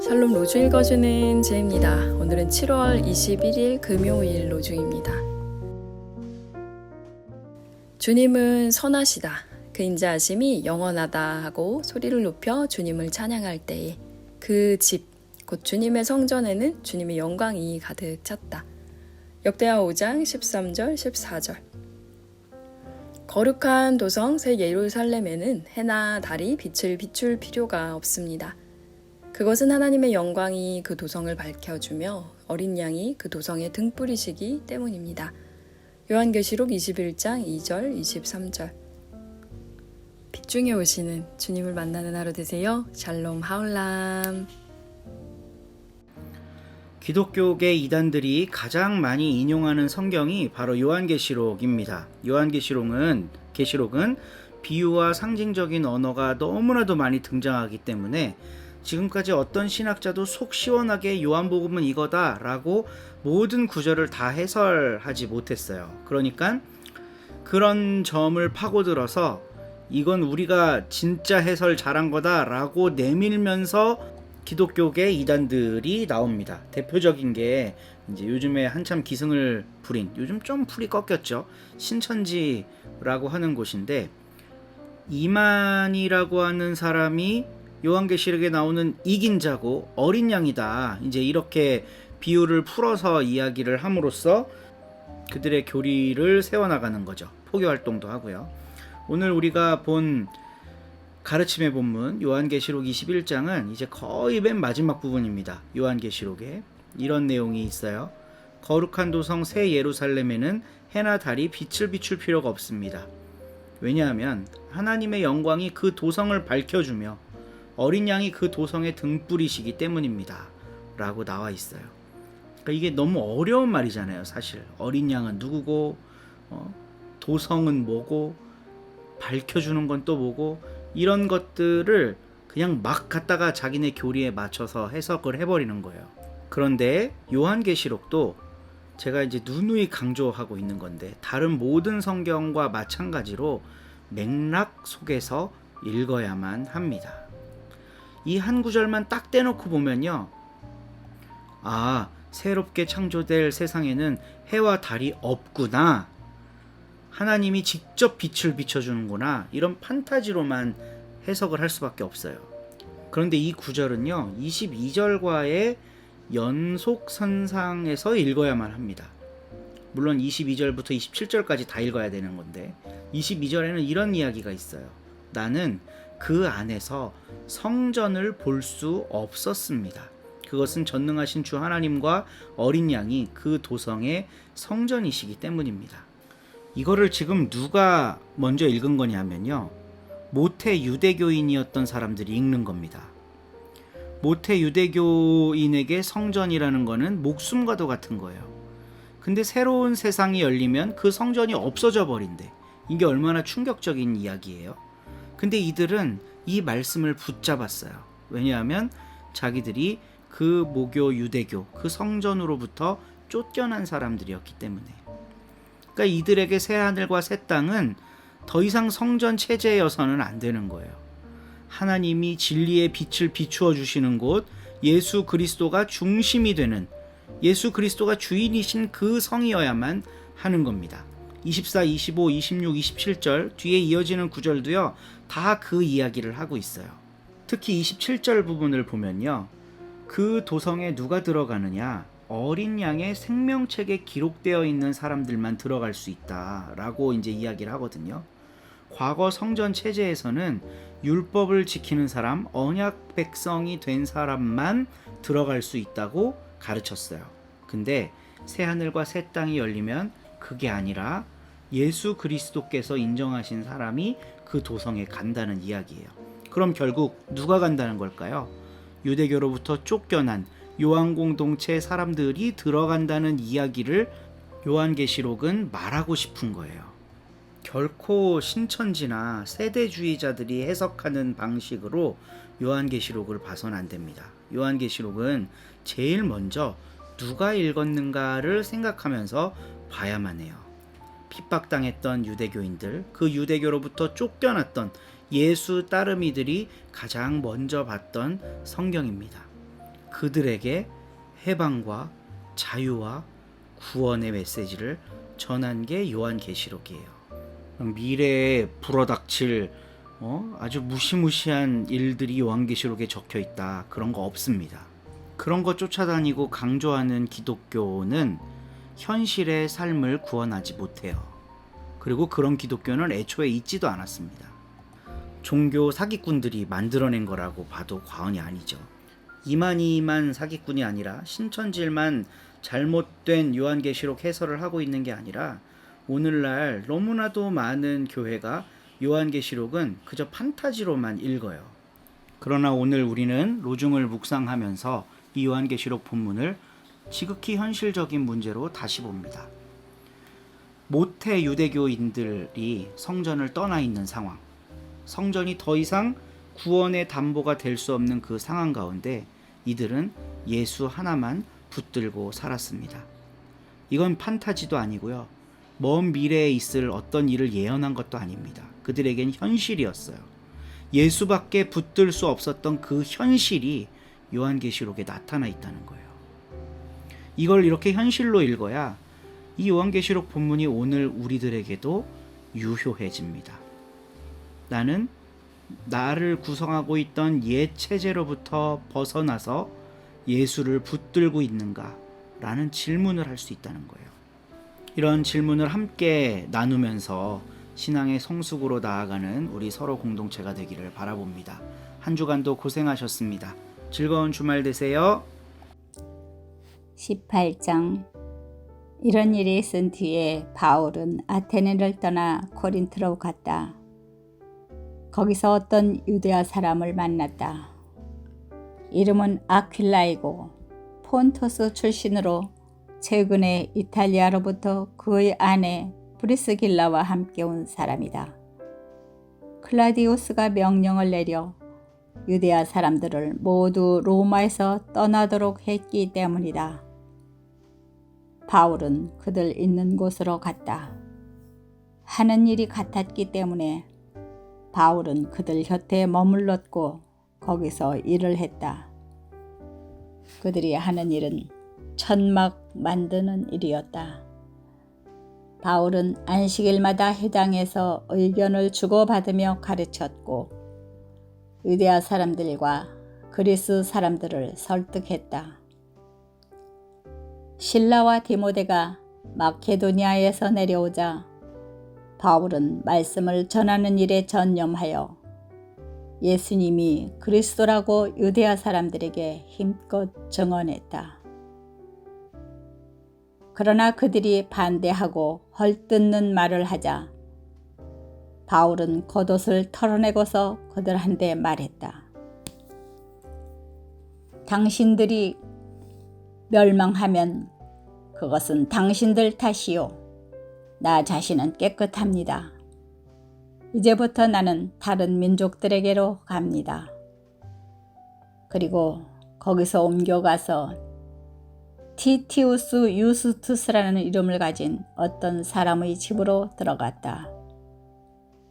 샬롬 로중 읽어주는 제입니다. 오늘은 7월 21일 금요일 로중입니다. 주님은 선하시다. 그 인자하심이 영원하다 하고 소리를 높여 주님을 찬양할 때에 그 집, 곧 주님의 성전에는 주님의 영광이 가득 찼다. 역대하 5장 13절 14절. 거룩한 도성 새 예루살렘에는 해나 달이 빛을 비출 필요가 없습니다. 그것은 하나님의 영광이 그 도성을 밝혀주며 어린 양이 그 도성에 등불이시기 때문입니다. 요한계시록 21장 2절 23절. 빛 중에 오시는 주님을 만나는 하루 되세요. 샬롬 하울람. 기독교계 이단들이 가장 많이 인용하는 성경이 바로 요한계시록입니다. 요한계시록은 비유와 상징적인 언어가 너무나도 많이 등장하기 때문에 지금까지 어떤 신학자도 속 시원하게 요한복음은 이거다 라고 모든 구절을 다 해설하지 못했어요. 그러니까 그런 점을 파고들어서 이건 우리가 진짜 해설 잘한 거다 라고 내밀면서 기독교계 이단들이 나옵니다. 대표적인 게 이제 요즘에 한참 기승을 부린, 요즘 좀 풀이 꺾였죠, 신천지라고 하는 곳인데, 이만이라고 하는 사람이 요한계시록에 나오는 이긴 자고 어린 양이다, 이제 이렇게 비유를 풀어서 이야기를 함으로써 그들의 교리를 세워나가는 거죠. 포교 활동도 하고요. 오늘 우리가 본 가르침의 본문 요한계시록 21장은 이제 거의 맨 마지막 부분입니다. 요한계시록에 이런 내용이 있어요. 거룩한 도성 새 예루살렘에는 해나 달이 빛을 비출 필요가 없습니다. 왜냐하면 하나님의 영광이 그 도성을 밝혀주며 어린 양이 그 도성의 등불이시기 때문입니다 라고 나와 있어요. 그러니까 이게 너무 어려운 말이잖아요. 사실 어린 양은 누구고, 도성은 뭐고, 밝혀주는 건 또 뭐고, 이런 것들을 그냥 막 갖다가 자기네 교리에 맞춰서 해석을 해버리는 거예요. 그런데 요한계시록도 제가 이제 누누이 강조하고 있는 건데, 다른 모든 성경과 마찬가지로 맥락 속에서 읽어야만 합니다. 이 한 구절만 딱 떼놓고 보면요, 아, 새롭게 창조될 세상에는 해와 달이 없구나, 하나님이 직접 빛을 비춰주는구나, 이런 판타지로만 해석을 할 수밖에 없어요. 그런데 이 구절은요 22절과의 연속선상에서 읽어야만 합니다. 물론 22절부터 27절까지 다 읽어야 되는 건데, 22절에는 이런 이야기가 있어요. 나는 그 안에서 성전을 볼 수 없었습니다. 그것은 전능하신 주 하나님과 어린 양이 그 도성의 성전이시기 때문입니다. 이거를 지금 누가 먼저 읽은 거냐면요, 모태 유대교인이었던 사람들이 읽는 겁니다. 모태 유대교인에게 성전이라는 거는 목숨과도 같은 거예요. 근데 새로운 세상이 열리면 그 성전이 없어져 버린대. 이게 얼마나 충격적인 이야기예요. 근데 이들은 이 말씀을 붙잡았어요. 왜냐하면 자기들이 그 모교 유대교, 그 성전으로부터 쫓겨난 사람들이었기 때문에. 그러니까 이들에게 새 하늘과 새 땅은 더 이상 성전 체제여서는 안 되는 거예요. 하나님이 진리의 빛을 비추어 주시는 곳, 예수 그리스도가 중심이 되는, 예수 그리스도가 주인이신 그 성이어야만 하는 겁니다. 24, 25, 26, 27절 뒤에 이어지는 구절도요 다 그 이야기를 하고 있어요. 특히 27절 부분을 보면요, 그 도성에 누가 들어가느냐, 어린 양의 생명책에 기록되어 있는 사람들만 들어갈 수 있다라고 이제 이야기를 하거든요. 과거 성전 체제에서는 율법을 지키는 사람, 언약 백성이 된 사람만 들어갈 수 있다고 가르쳤어요. 근데 새 하늘과 새 땅이 열리면 그게 아니라 예수 그리스도께서 인정하신 사람이 그 도성에 간다는 이야기예요. 그럼 결국 누가 간다는 걸까요? 유대교로부터 쫓겨난 요한 공동체 사람들이 들어간다는 이야기를 요한계시록은 말하고 싶은 거예요. 결코 신천지나 세대주의자들이 해석하는 방식으로 요한계시록을 봐서는 안 됩니다. 요한계시록은 제일 먼저 누가 읽었는가를 생각하면서 봐야만 해요. 핍박당했던 유대교인들, 그 유대교로부터 쫓겨났던 예수 따르미들이 가장 먼저 봤던 성경입니다. 그들에게 해방과 자유와 구원의 메시지를 전한 게 요한계시록이에요. 미래에 불어닥칠 아주 무시무시한 일들이 요한계시록에 적혀 있다, 그런 거 없습니다. 그런 거 쫓아다니고 강조하는 기독교는 현실의 삶을 구원하지 못해요. 그리고 그런 기독교는 애초에 있지도 않았습니다. 종교 사기꾼들이 만들어낸 거라고 봐도 과언이 아니죠. 이만희만 사기꾼이 아니라 신천지만 잘못된 요한계시록 해설을 하고 있는 게 아니라 오늘날 너무나도 많은 교회가 요한계시록은 그저 판타지로만 읽어요. 그러나 오늘 우리는 로중을 묵상하면서 이 요한계시록 본문을 지극히 현실적인 문제로 다시 봅니다. 모태 유대교인들이 성전을 떠나 있는 상황, 성전이 더 이상 구원의 담보가 될 수 없는 그 상황 가운데 이들은 예수 하나만 붙들고 살았습니다. 이건 판타지도 아니고요, 먼 미래에 있을 어떤 일을 예언한 것도 아닙니다. 그들에겐 현실이었어요. 예수밖에 붙들 수 없었던 그 현실이 요한계시록에 나타나 있다는 거예요. 이걸 이렇게 현실로 읽어야 이 요한계시록 본문이 오늘 우리들에게도 유효해집니다. 나는 나를 구성하고 있던 옛 체제로부터 벗어나서 예수를 붙들고 있는가? 라는 질문을 할 수 있다는 거예요. 이런 질문을 함께 나누면서 신앙의 성숙으로 나아가는 우리 서로 공동체가 되기를 바라봅니다. 한 주간도 고생하셨습니다. 즐거운 주말 되세요. 18장. 이런 일이 있은 뒤에 바울은 아테네를 떠나 코린토로 갔다. 거기서 어떤 유대아 사람을 만났다. 이름은 아퀴라이고 폰토스 출신으로 최근에 이탈리아로부터 그의 아내 브리스길라와 함께 온 사람이다. 클라디우스가 명령을 내려 유대아 사람들을 모두 로마에서 떠나도록 했기 때문이다. 바울은 그들 있는 곳으로 갔다. 하는 일이 같았기 때문에 바울은 그들 곁에 머물렀고 거기서 일을 했다. 그들이 하는 일은 천막 만드는 일이었다. 바울은 안식일마다 회당에서 의견을 주고받으며 가르쳤고 유대아 사람들과 그리스 사람들을 설득했다. 실라와 디모데가 마케도니아에서 내려오자 바울은 말씀을 전하는 일에 전념하여 예수님이 그리스도라고 유대아 사람들에게 힘껏 증언했다. 그러나 그들이 반대하고 헐뜯는 말을 하자 바울은 겉옷을 털어내고서 그들한테 말했다. 당신들이 멸망하면 그것은 당신들 탓이요. 나 자신은 깨끗합니다. 이제부터 나는 다른 민족들에게로 갑니다. 그리고 거기서 옮겨가서 티티우스 유스투스라는 이름을 가진 어떤 사람의 집으로 들어갔다.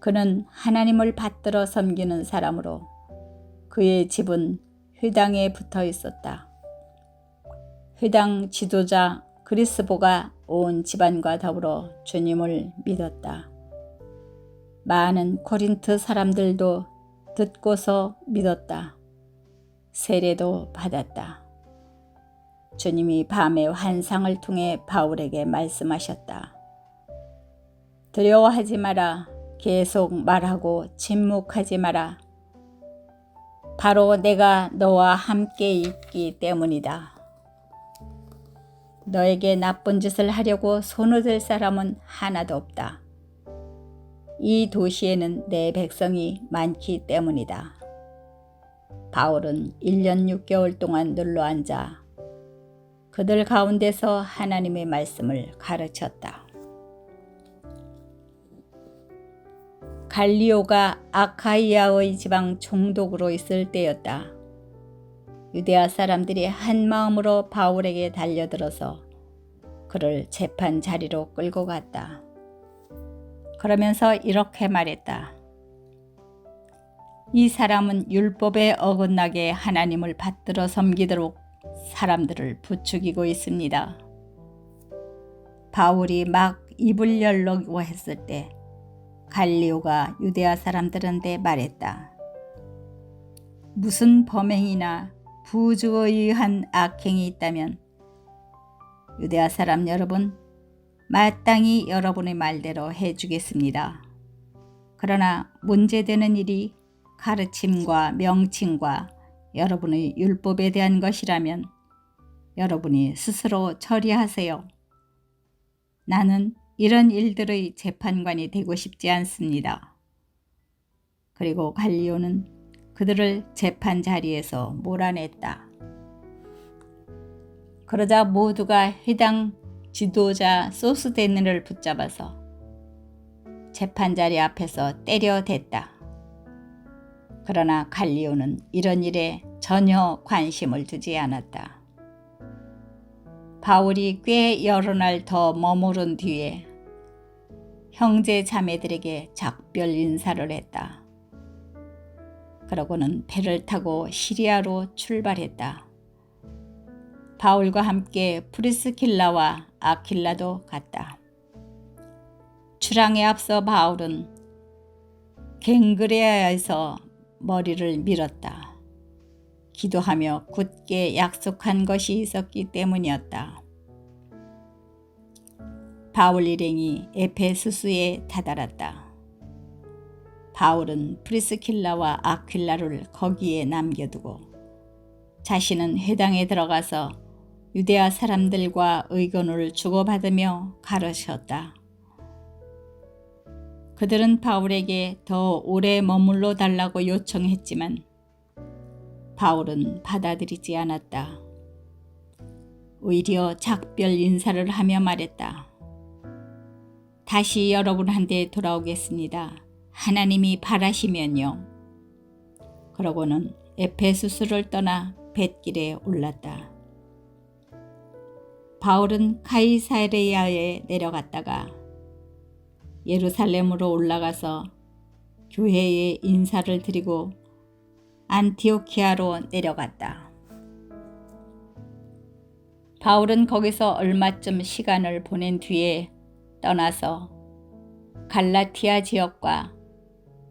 그는 하나님을 받들어 섬기는 사람으로 그의 집은 회당에 붙어 있었다. 회당 지도자 그리스보가 온 집안과 더불어 주님을 믿었다. 많은 코린트 사람들도 듣고서 믿었다. 세례도 받았다. 주님이 밤에 환상을 통해 바울에게 말씀하셨다. 두려워하지 마라. 계속 말하고 침묵하지 마라. 바로 내가 너와 함께 있기 때문이다. 너에게 나쁜 짓을 하려고 손을 들 사람은 하나도 없다. 이 도시에는 내 백성이 많기 때문이다. 바울은 1년 6개월 동안 눌러앉아 그들 가운데서 하나님의 말씀을 가르쳤다. 갈리오가 아카이아의 지방 총독으로 있을 때였다. 유대아 사람들이 한 마음으로 바울에게 달려들어서 그를 재판 자리로 끌고 갔다. 그러면서 이렇게 말했다. 이 사람은 율법에 어긋나게 하나님을 받들어 섬기도록 사람들을 부추기고 있습니다. 바울이 막 입을 열려고 했을 때 갈리오가 유대아 사람들한테 말했다. 무슨 범행이나 부주의에 의한 악행이 있다면 유대아 사람 여러분, 마땅히 여러분의 말대로 해주겠습니다. 그러나 문제되는 일이 가르침과 명칭과 여러분의 율법에 대한 것이라면 여러분이 스스로 처리하세요. 나는 이런 일들의 재판관이 되고 싶지 않습니다. 그리고 갈리오는 그들을 재판 자리에서 몰아냈다. 그러자 모두가 회당 지도자 소스데네를 붙잡아서 재판자리 앞에서 때려댔다. 그러나 갈리오는 이런 일에 전혀 관심을 두지 않았다. 바울이 꽤 여러 날 더 머무른 뒤에 형제 자매들에게 작별 인사를 했다. 그러고는 배를 타고 시리아로 출발했다. 바울과 함께 프리스킬라와 아킬라도 갔다. 출항에 앞서 바울은 갱그레아에서 머리를 밀었다. 기도하며 굳게 약속한 것이 있었기 때문이었다. 바울 일행이 에페수스에 다다랐다. 바울은 프리스킬라와 아킬라를 거기에 남겨두고 자신은 회당에 들어가서 유대아 사람들과 의견을 주고받으며 가르쳤다. 그들은 바울에게 더 오래 머물러 달라고 요청했지만 바울은 받아들이지 않았다. 오히려 작별 인사를 하며 말했다. 다시 여러분한테 돌아오겠습니다. 하나님이 바라시면요. 그러고는 에페수스를 떠나 뱃길에 올랐다. 바울은 가이사레아에 내려갔다가 예루살렘으로 올라가서 교회에 인사를 드리고 안티오키아로 내려갔다. 바울은 거기서 얼마쯤 시간을 보낸 뒤에 떠나서 갈라티아 지역과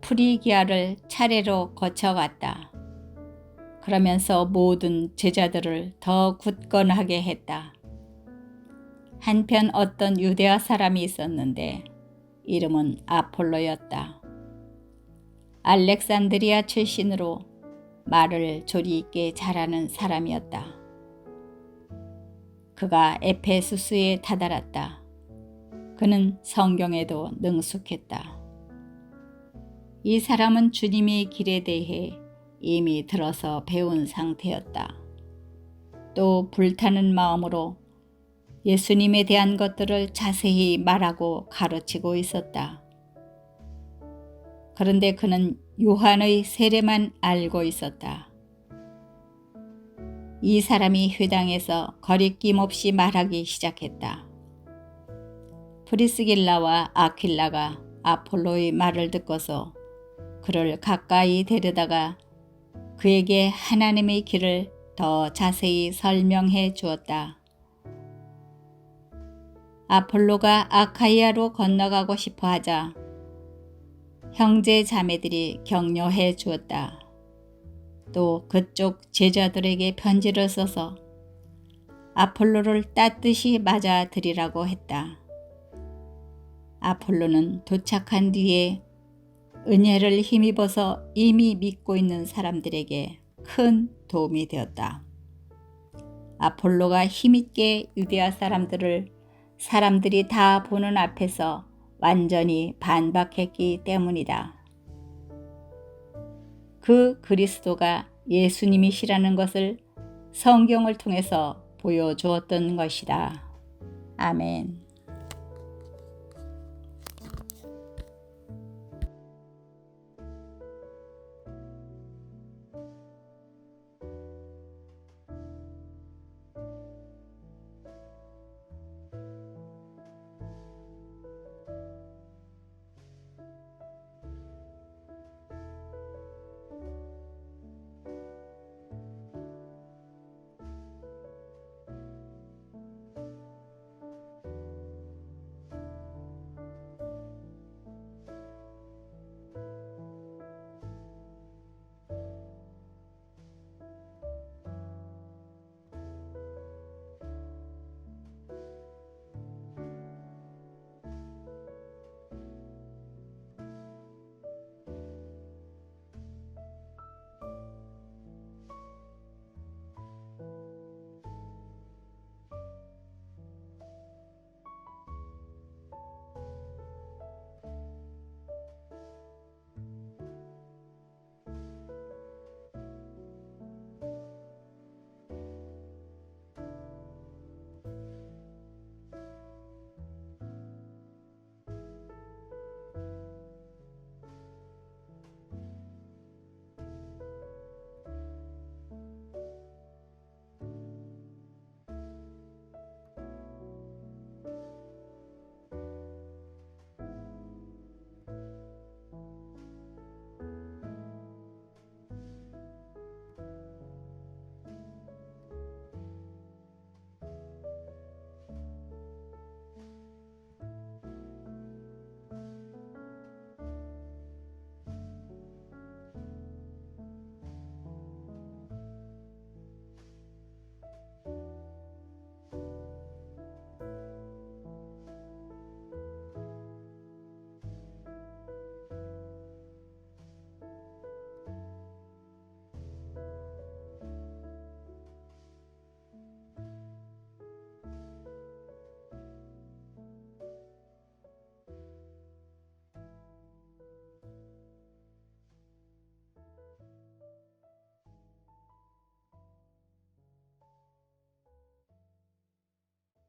프리기아를 차례로 거쳐갔다. 그러면서 모든 제자들을 더 굳건하게 했다. 한편 어떤 유대아 사람이 있었는데 이름은 아폴로였다. 알렉산드리아 출신으로 말을 조리 있게 잘하는 사람이었다. 그가 에페수스에 다다랐다. 그는 성경에도 능숙했다. 이 사람은 주님의 길에 대해 이미 들어서 배운 상태였다. 또 불타는 마음으로 예수님에 대한 것들을 자세히 말하고 가르치고 있었다. 그런데 그는 요한의 세례만 알고 있었다. 이 사람이 회당에서 거리낌 없이 말하기 시작했다. 프리스길라와 아킬라가 아폴로의 말을 듣고서 그를 가까이 데려다가 그에게 하나님의 길을 더 자세히 설명해 주었다. 아폴로가 아카이아로 건너가고 싶어 하자 형제 자매들이 격려해 주었다. 또 그쪽 제자들에게 편지를 써서 아폴로를 따뜻이 맞아들이라고 했다. 아폴로는 도착한 뒤에 은혜를 힘입어서 이미 믿고 있는 사람들에게 큰 도움이 되었다. 아폴로가 힘있게 유대아 사람들이 다 보는 앞에서 완전히 반박했기 때문이다. 그 그리스도가 예수님이시라는 것을 성경을 통해서 보여주었던 것이다. 아멘.